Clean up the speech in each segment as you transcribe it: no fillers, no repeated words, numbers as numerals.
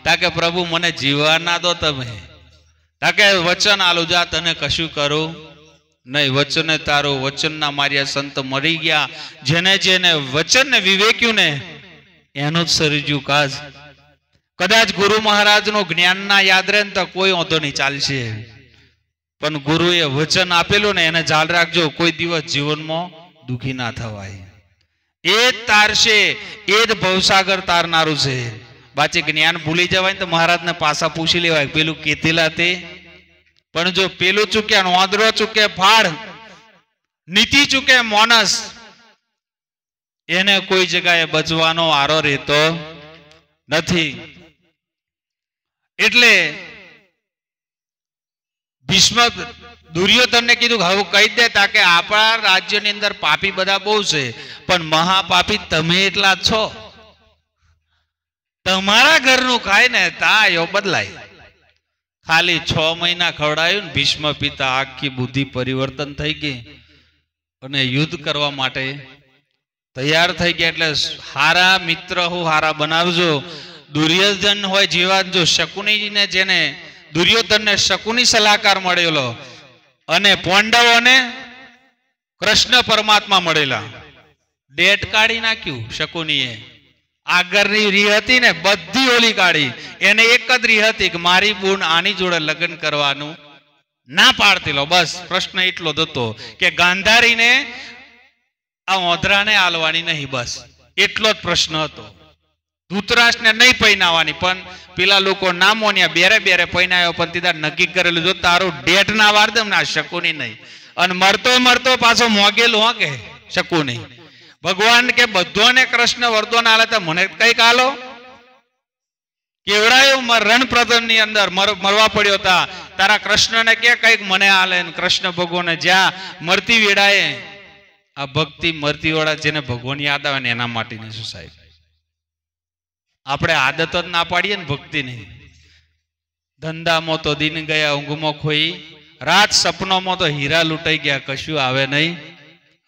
ताके प्रभु मने जीवा ना दो तमे ताके वचन आलू जा तने कशु करो नहीं वचन तारो वचन ना मारिया संत मरी गया जेने जेने वचन ने विवेक्यु ने एनो सरजू काज कदाच गुरु महाराज नो ज्ञान ना याद रहे तो कोई वांधो नहीं चालशे पण गुरुए वचन आपेलू ने एने जाल राखजो कोई दिवस जीवन में दुखी ना थवाय ए तारशे ए ज भवसागर तारनारू छे बाची ज्ञान भूली जवाय तो महाराज ने पासा पूछी लेवाय पेलू केतेला ते पण जो पेलू चूक्या वांदरो चूके फाड़ नीति चूके मानस एने कोई जगह बचवानो आरो रहतो नथी एटले भीष्म दुर्योधन ने कीधुं हवे कही दे ताके आपणा राज्यनी अंदर पापी बधा बहु छे पण महापापी तमे एटला छो तमारा घरनुं खाय ने तायो बदलाय खाली 6 महीना खवડાયું ને ભીષ્મ પિતા આખી બુદ્ધિ પરિવર્તન થઈ ગઈ અને યુદ્ધ કરવા માટે તૈયાર થઈ ગયા એટલે હારા મિત્ર હું હારા બનાવજો દુર્યોધન હોય જેવા જો શકુનીને જેને દુર્યોધનને શકુની સલાહકાર મળેલો અને પાંડવોને કૃષ્ણ પરમાત્મા મળેલા ડેટ કાઢી નાખ્યું શકુનીએ આગળની રી હતી ને બધી ઓલી કાઢી એને એક જ રી હતી કે મારી બૂન આની જોડે લગ્ન કરવાનું ના પાડતી લો બસ પ્રશ્ન એટલો જ હતો કે ગાંધારીને આ ઓધરાને આલવાની નહીં બસ એટલો જ પ્રશ્ન હતો ધૂતરાષ્ટ્રને નહીં પૈનાવાની પણ પેલા લોકો ના મોન્યા બેરે બેરે પૈનાયો પણ તીધા નક્કી કરેલું જો તારું ડેટ ના વાર દમ ના શકુની નહીં અને મરતો મરતો પાછો મોગેલું હો કે શકુની भगवान के बधो ने कृष्ण वरदान आले तो मने कईक आलो केवड़ायो रण प्रदन नी अंदर मरवा पड़्यो था तारा कृष्ण ने क्या कईक मने आले कृष्ण भगवान ज्या मरती वेड़ाए आ भक्ति मरती वाला जेने भगवान याद आवे ने एना माटे ने शुं साहेब आपणे आदत ज ना पाडीए ने भक्ति नहीं धंधा में तो दिन गया ऊंघ में खोई रात सपनों में तो हीरा लूटाई गया कशु आवे नहीं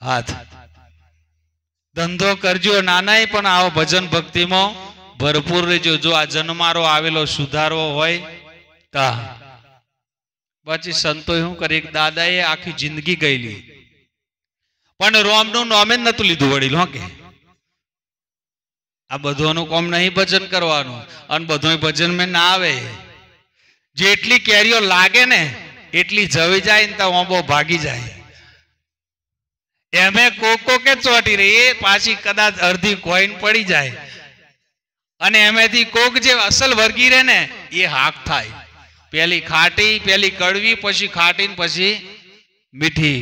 हाथ धंधो करजो नाना पण आओ भजन भक्ति में भरपूर रहो जो आ जन्मारो आवेलो सुधारो होय ता पछी संतो शुं करे दादाए आखी जिंदगी गईली पण रोमनु नाम ज नतुं लीधुं वडील हो के आ बधोनुं काम नहीं भजन करवानुं अने बधोय भजन में ना आवे जेटली केरीओ लागे ने एटली जवी जाय ने तो ओंबो भागी जाय एमे कोको के चोटी रही पाછી कदाच अर्धी कोइन पड़ी जाए अने एमेथी कोक जे असल वर्गी रे ने ये हाक थाय पहली खाटी पहली कड़वी पछी खाटी ने पछी मीठी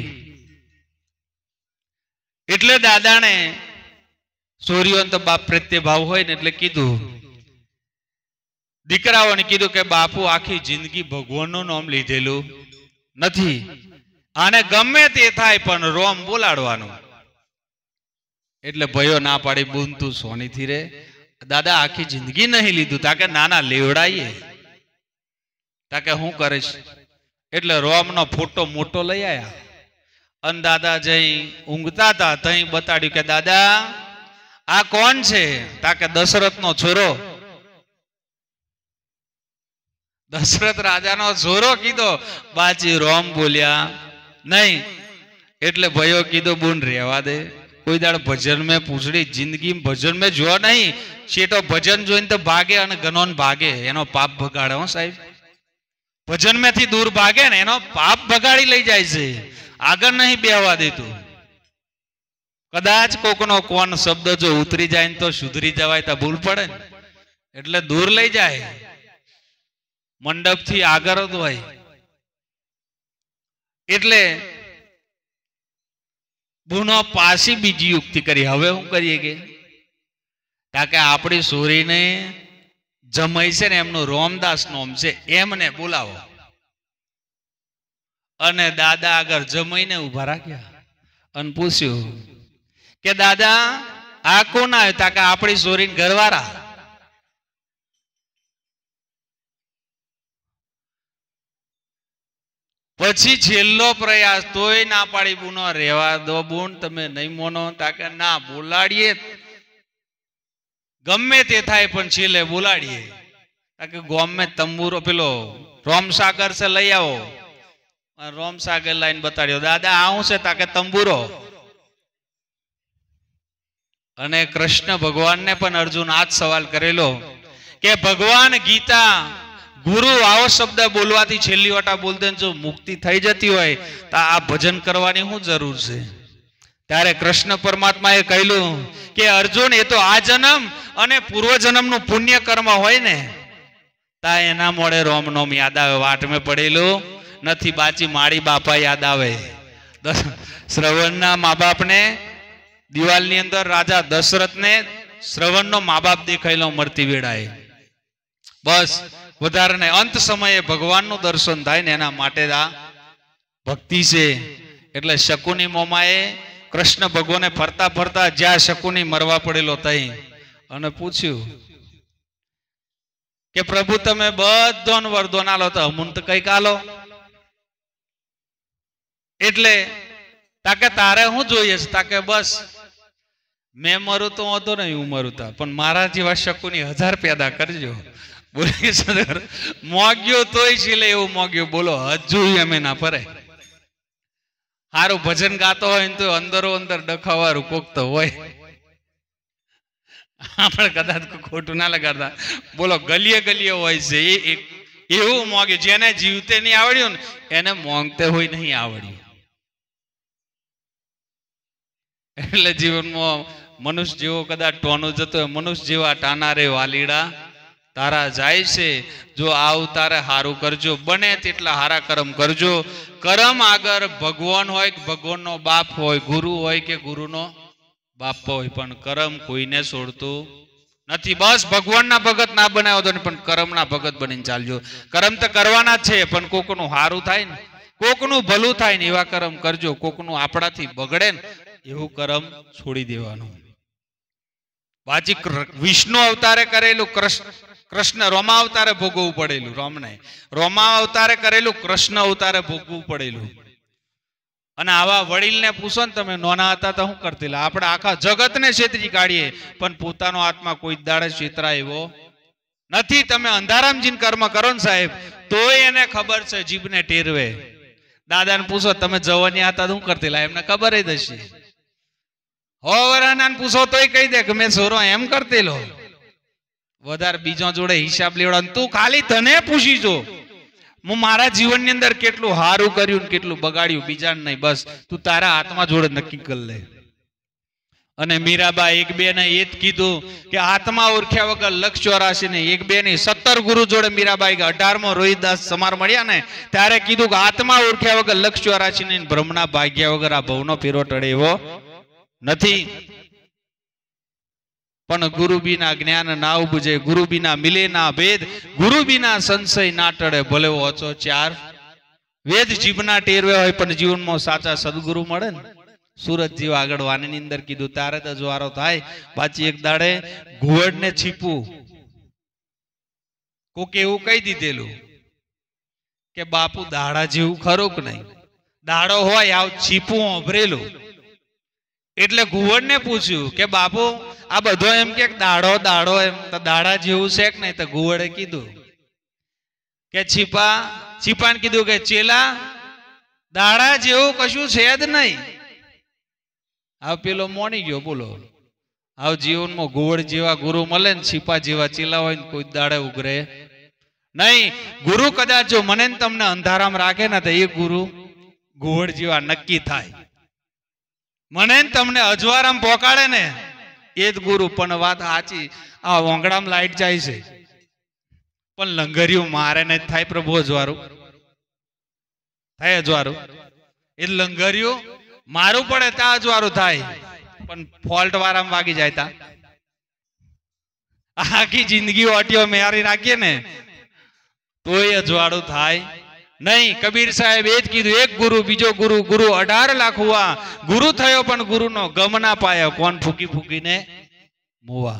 एटले दादा ने सूर्योन तो बाप प्रत्ये भाव होय ने एटले कीधुं दीकराओने कीधुं के बापू आखी जिंदगी भगवाननुं नाम लीधेलुं नथी आने गमे ते थाय पण रोम बोलाडवानुं एटले भयो ना पाडी बून तू सोनी थी रे दादा आखी जिंदगी नहीं लीधुं ताके नाना लेवड़ाईए ताके हूँ करीश एटले रोम नो फोटो मोटो लई आया अन दादा जई ऊंघता था तई बताड्युं के दादा आ कोण छे ताके दशरथ नो छोरो दशरथ राजा नो छोरो कीधो बाजी रोम बोल्या नहीं एटले भयो कीधो बून रेवा दे कोई दाड़ भजन में पूछड़ी जिंदगी भजन में जो नहीं शेटो भजन जोईने तो भागे अने गनोन भागे एनो पाप भगाड़े हो साहेब भजन में थी दूर भागे ने एनो पाप भगाड़ी लई जाय छे आगर नहीं बेहवा देतुं कदाच कोकनो कोन शब्द जो उतरी जाए तो सुधरी जवाय तो भूल पड़े एटले दूर लई जाए मंडप थी आगर ज होय एटले बूनो पासी बीजी युक्ति करी हवे हूँ करिए के ताके आपणी सोरी ने जमाई से ने एमनु रोमदास नाम से एमने बोलावो अने दादा अगर जमाई ने उभा राख्या अन पूछ्यु के दादा आ कोण आव्यो ताके आपणी सोरी घरवाळा पछी छेल्लो प्रयास तोय ना पाड़ी बूनो रेवा दो बून तमे नहीं मोनो ताके ना बोलाड़िए गमे ते थाय पण छेले बोलाड़िए ताकि गोम में तंबूरो पेलो रोम सागर से लई आओ। रोम सागर लाइन बताड़ियो दादा आऊं से ताके तंबूरो। अने कृष्ण भगवान ने पण अर्जुन आज सवाल करेलो के भगवान गीता गुरु आओ शब्द बोलवाथी छेल्ली वाटा बोलते जो मुक्ति थई जती होय तो आ भजन करवानी शू जरूर छे। त्यारे कृष्ण परमात्मा ए कहेलू के अर्जुन ए तो आ जन्म अने पूर्व जन्म नु पुण्य कर्म होय ने ता एना मोड़े रोम नोम याद आवे। वाट में पड़ेलू नथी बाची माड़ी बापा याद आवे। श्रवण ना माँ बाप ने दिवाल नी अंदर राजा दशरथ ने श्रवण नो माँ बाप देखायेलो मरती वेळाए। बस वधारे ने अंत समये भगवान नु दर्शन थाय ने एना माटे आ भक्ति से। एटले शकुनी मोमाए कृष्ण भगवाने फरता फरता ज्या शकुनी मरवा पड़ेलो तई अने पूछ्यु के प्रभु तमे बधोन वरदान आलो तो अमुन तो कईक आलो। एटले ताके तारे हूँ जोईए ताके बस मैं मरू तो वांधो नहीं हूँ मरू था पण मारा जेवा शकुनी 1000 पैदा करजो। बोले सर मोग्यो तोय छीले एवुं मोग्यो बोलो हजू एमे ना परे। हारू भजन गातो होय तो अंदरो अंदर डखावारू कोक तो होय। આપણે કદાચ ખોટું ના લગાડતા બોલો ગલીએ ગલીએ હોય છે એવું મોગે જેને જીવતે નહીં આવડ્યું ને એને મોંઘતે હોય નહીં આવડ્યું। એટલે જીવનમાં મનુષ્ય જેવો કદાચ ટોનો જતો હોય મનુષ્ય જેવા ટાના રે વાલીડા તારા જાય છે। જો આવ તારે હારું કરજો બને તેટલા હારા કર્મ કરજો। કર્મ આગળ ભગવાન હોય કે ભગવાનનો બાપ હોય ગુરુ હોય કે ગુરુનો बाप होय पण कर्म कोईने छोड़तु नथी। बस भगवान ना भगत ना बनायो तो पण कर्म ना भगत बनीने चालजो। कर्म तो करवाना छे पण कोकनु हारू थाय ने कोकनु भलू थाय ने एवा कर्म करजो। कोकनु आपणाथी बगड़े ने एवुं कर्म छोड़ी देवानुं। बाजी विष्णु अवतारे करेलू कृष्ण रोमा अवतारे भोगवू पड़ेलू। रोम ने रोमा अवतारे करेलू कृष्ण अवतारे भोगवू पड़ेलू। અને આવા વડીલને પૂછો ને તમે નોના હતા તો શું કરતીલા આપણે આખા જગતને છેતરી કાઢીએ પણ પોતાનો આત્મા કોઈ દાડે છેતરાય એવો નથી। તમે અંધારામ જીન કર્મ કરો ને સાહેબ તોય એને ખબર છે જીભને ટેરવે। દાદાને પૂછો તમે જવાની હતા તો શું કરતીલા એમને ખબર જ હશે। હોવરાનાને પૂછો તોય કહી દે કે મેં છોરો એમ કરતેલો। વધારે બીજો જોડે હિસાબ લેવડાવ તું ખાલી તને પૂછી જો હું મારા જીવનની અંદર કેટલું હારું કર્યું ને કેટલું બગાડ્યું બીજાને નહીં। બસ તું તારા આત્મા જોડે નક્કી કરી લે। અને મીરાબા એક બે ને એ જ કીધું કે આત્મા ઓળખ્યા વગર લક્ષ 84 ને એક બે ની 17 ગુરુ જોડે મીરાબાઈ 18મો રોહિદાસ સમાર મળ્યા ને ત્યારે કીધું કે આત્મા ઓળખ્યા વગર લક્ષ 84 ને બ્રહ્મના ભાગ્યા વગર આ ભવનો ફેરો ટળે એવો નથી। पण गुरु बिना ज्ञान ना उपजे गुरु बिना मिले ना भेद गुरु बिना संशय ना टळे भले ओछो 4 वेद जीवना टेरवे होय पण जीवन में साचा सद्गुरु मळे ने। सूरज जीव आगळ वाणी अंदर कीधुं तारे तो ज्वारो थाय पाછી एक दाड़े घुवड ने छीपू कोके एवुं कही दीधेलुं के बापू दाड़ा जेवुं खरो के नहीं दाड़ो होय आव छीपू ओभरेलुं। એટલે ઘુવડ ને પૂછ્યું કે બાપુ આ બધો એમ કે દાડો દાડો એમ તો દાડા જેવું છે કે નહીં તો ઘુવડે કીધું કે છીપાને કીધું કે ચેલા દાડા જેવું કશું છે જ નહીં। આ પેલો મોણી ગયો બોલો આવ જીવનમાં ઘુવડ જેવા ગુરુ મળે ને છીપા જેવા ચેલા હોય ને કોઈ દાડે ઉગરે નહીં। ગુરુ કદાચ જો મને તમને અંધારામ રાખે ને તો એ ગુરુ ઘુવડ જેવા નક્કી થાય। મને તમને અજવારામ પોકાડે ને એ જ ગુરુ। પણ વાત સાચી આ ઓંગડામાં લાઈટ જાય છે પણ લંગરિયું મારે ને થાય પ્રભુ અજવારું થાય અજવારું એ લંગરિયું મારું પડે તા અજવારું થાય પણ ફોલ્ટ વારામાં વાગી જાય તા આખી જિંદગી ઓટીઓ મેરી રાખીએ ને તોય અજવાળું થાય नहीं। कबीर साहेब एज कीधुं एक गुरु बीजो गुरु गुरु 18 लाख हुआ गुरु थयो पण गुरु नो गम ना पाया कोण फूकी फूकी ने मुवा।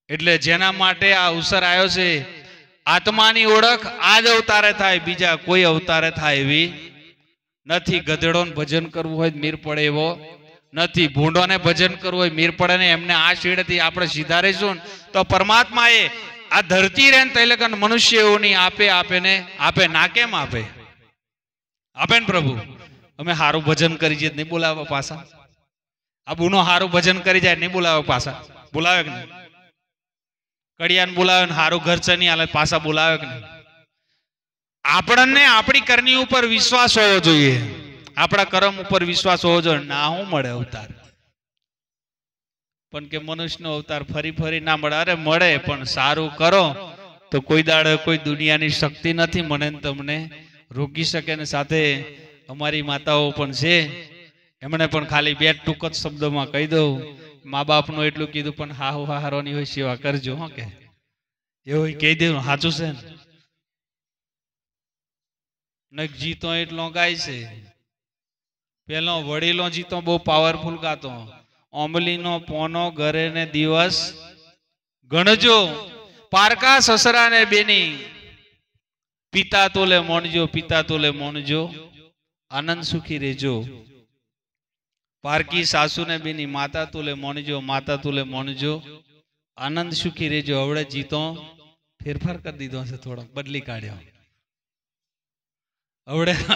एटले जेना माटे आ अवसर आयो छे आत्मानी ओळख आज अवतारे थाय बीजा कोई अवतारे थाय एवी નથી। ગધેડોને ભજન કરવું હોય મીર પડે એવો નથી। ભૂંડોને ભજન કરવું હોય મીર પડે ને એમને આ શેડથી આપણે સીધા રહીશું તો પરમાત્માએ આ ધરતી રે તૈલકન મનુષ્યોની આપે આપે ને આપે ના કેમ આપે આપે ને પ્રભુ અમે હારું ભજન કરી જઈએ નહીં બોલાવે પાછા આ બુનો હારું ભજન કરી જાય નહીં બોલાવે પાછા બોલાવે કે નહીં કડિયાને બોલાવે ને હારું ઘર છે નહીં હાલે પાછા બોલાવે કે નહીં આપણને આપણી કરની ઉપર વિશ્વાસ હોવો જોઈએ આપણા કર્મ ઉપર વિશ્વાસ હોવો જોઈએ ના હું મળે અવતાર પણ કે મનુષ્યનો અવતાર ફરી ફરી ના મળે અરે મળે પણ સારું કરો તો કોઈ દાડે કોઈ દુનિયાની શક્તિ નથી મને તમને રોકી શકે ને સાથે અમારી માતાઓ પણ છે એમણે પણ ખાલી બે ટૂંક જ શબ્દોમાં કહી દઉં મા બાપનું એટલું કીધું પણ હાહુ હારોની હોય સેવા કરજો હો કે એવું કહી દેવું સાચું છે ને જીતો એટલો ગાય છે પેલો વડીલો જીતો બહુ પાવરફુલ ગાતો ઓમલીનો પોનો ઘરે ને દિવસ ગણજો પારકા સસરા ને બેની પિતા તોલે મોણજો આનંદ સુખી રહેજો પારકી સાસુ ને બેની માતા તુલે મોણજો આનંદ સુખી રહેજો હવે જીતો ફેરફાર કરી દીધો છે થોડો બદલી કાઢ્યો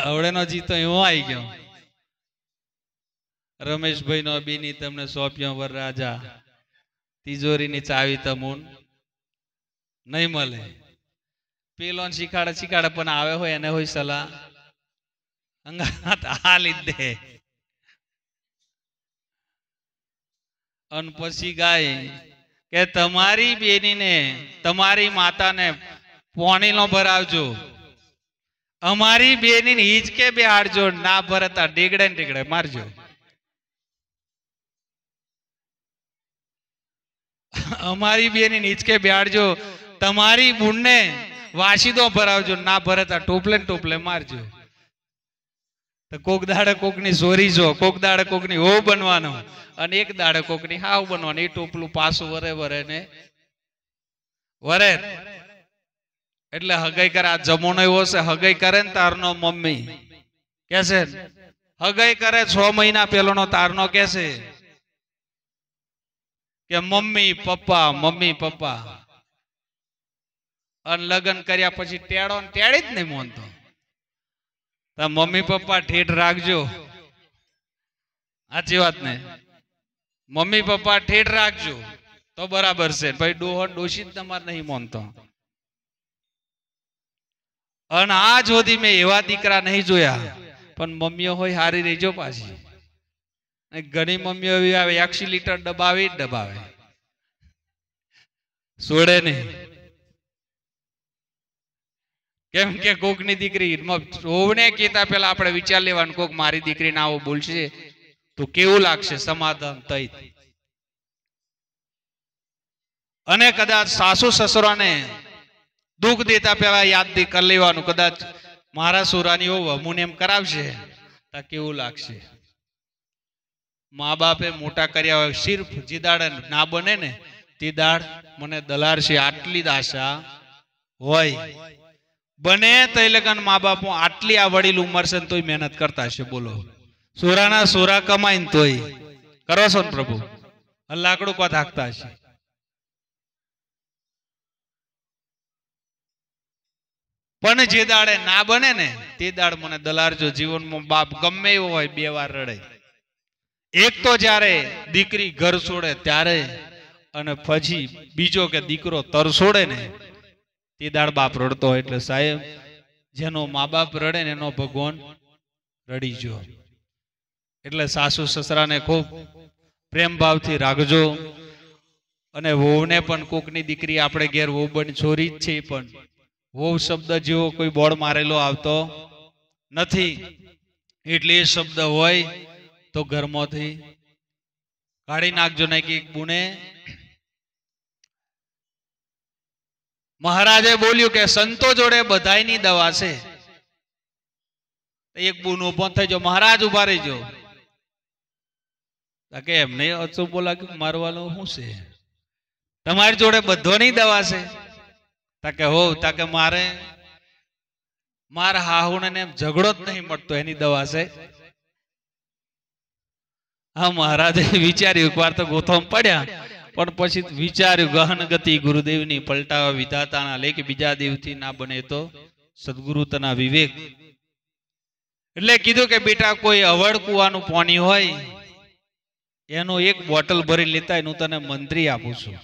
હવે નો જીતો એવો આવી ગયો રમેશભાઈ નો બીની તમને સોંપ્યો વરરાજા તિજોરીની ચાવી તમુન નહીં મળે પેલો શીખાડે પણ આવે હોય એને હોય સલાહ અંગાત આ લીધે અને પછી ગાય કે તમારી બેનીને તમારી માતાને પોણી નો ભરાવજો અમારી બેની હિચકે બેહાડજો ના ભરતા ડીગડે ને ડીગડે મારજો અમારી બેની હિચકે બેહાડજો તમારી બુનને વાસીદો ભરાવજો ના ભરતા ટોપલે ને ટોપલે મારજો તો કોક દાડે કોકની સોરી જો કોક દાડે કોકની હો બનવાનો અને એક દાડે કોકની હાવ બનવાનું એ ટોપલું પાછું વરે ને વરે એટલે હગાઈ કરે આ જમોનો એવો છે હગાઈ કરે ને તારનો મમ્મી કે છે હગાઈ કરે 6 મહિના પેલોનો તારનો કે છે કે મમ્મી પપ્પા અને લગ્ન કર્યા પછી ટેડો ને ટેડી જ નહીં મોનતો મમ્મી પપ્પા ઠેઠ રાખજો સાચી વાત ને મમ્મી પપ્પા ઠેઠ રાખજો તો બરાબર છે ભાઈ ડોહન ડોશી તમારે નહીં મોનતો અને આજ સુધી મેં એવા દીકરા નહીં જોયા પણ મમ્મીઓ હોય હારી રહેજો પાછી ઘણી મમ્મીઓ એવી આવે 100 લીટર દબાવે છોડે નહીં કેમ કે કોકની દીકરી રોવને કહેતા પેલા આપણે વિચાર લેવાનું કોક મારી દીકરી ના આવો બોલશે તો કેવું લાગશે સમાધાન થઈ અને કદાચ સાસુ સસરાને દુઃખ દેતા પેલા યાદ કરી લેવાનું કદાચ મારા સોરાની અમુને એમ કરાવશે તો કેવું લાગશે મા બાપે મોટા કર્યા હોય સિર્ફ જે દાડે ના બને ને તે દાડ મને દલારશે આટલી જ આશા હોય બને તઈ લગન મા બાપો આટલી આ વડીલ ઉંમર છે તોય મહેનત કરતા છે બોલો સોરાના સોરા કમાઈને તોય કરો છો ને પ્રભુ લાકડું કો થાકતા છે પણ જે દાડે ના બને ને તે દાડ મને દલારજો જીવનમાં બાપ ગમે એવો હોય 2 વાર રડે એક તો જ્યારે દીકરી ઘર છોડે ત્યારે અને પછી બીજો કે દીકરો તર છોડે ને તે દાડ બાપ રડતો હોય એટલે સાહેબ જેનો મા બાપ રડે ને એનો ભગવાન રડી જો એટલે સાસુ સસરાને ખૂબ પ્રેમ ભાવથી રાખજો અને વહુને પણ કોકની દીકરી આપણે ઘેર વહુ બની છોરી જ છે પણ વહુ શબ્દ જેવો કોઈ બોર્ડ મારેલો આવતો નથી એટલે એ શબ્દ હોય તો ઘરમાંથી કાઢી નાખજો નહીં કે બુને મહારાજે બોલ્યું કે સંતો જોડે બધાયની દવા છે એક બુન ઉભો થઈ જો મહારાજ ઉભા રહીજો કે એમ નહીં અચૂક બોલા કે મારવાનું શું છે તમારી જોડે બધોની દવા છે તાકે હો તાકે મારે મારા હાહુને એમ ઝઘડો જ નહીં મળતો એની દવા છે હા મહારાજે વિચાર્યું એકવાર તો ગોથમ પડ્યા પણ પછી વિચાર્યું ગહન ગતિ ગુરુદેવની પલટાવા વિધાતાના લે કે બીજા દેવથી ના બને તો સદગુરુ તના વિવેક. એટલે કીધું કે બેટા કોઈ અવળ કુવાનું પાણી હોય એનું એક બોટલ ભરી લેતા હું તને મંત્રી આપું છું.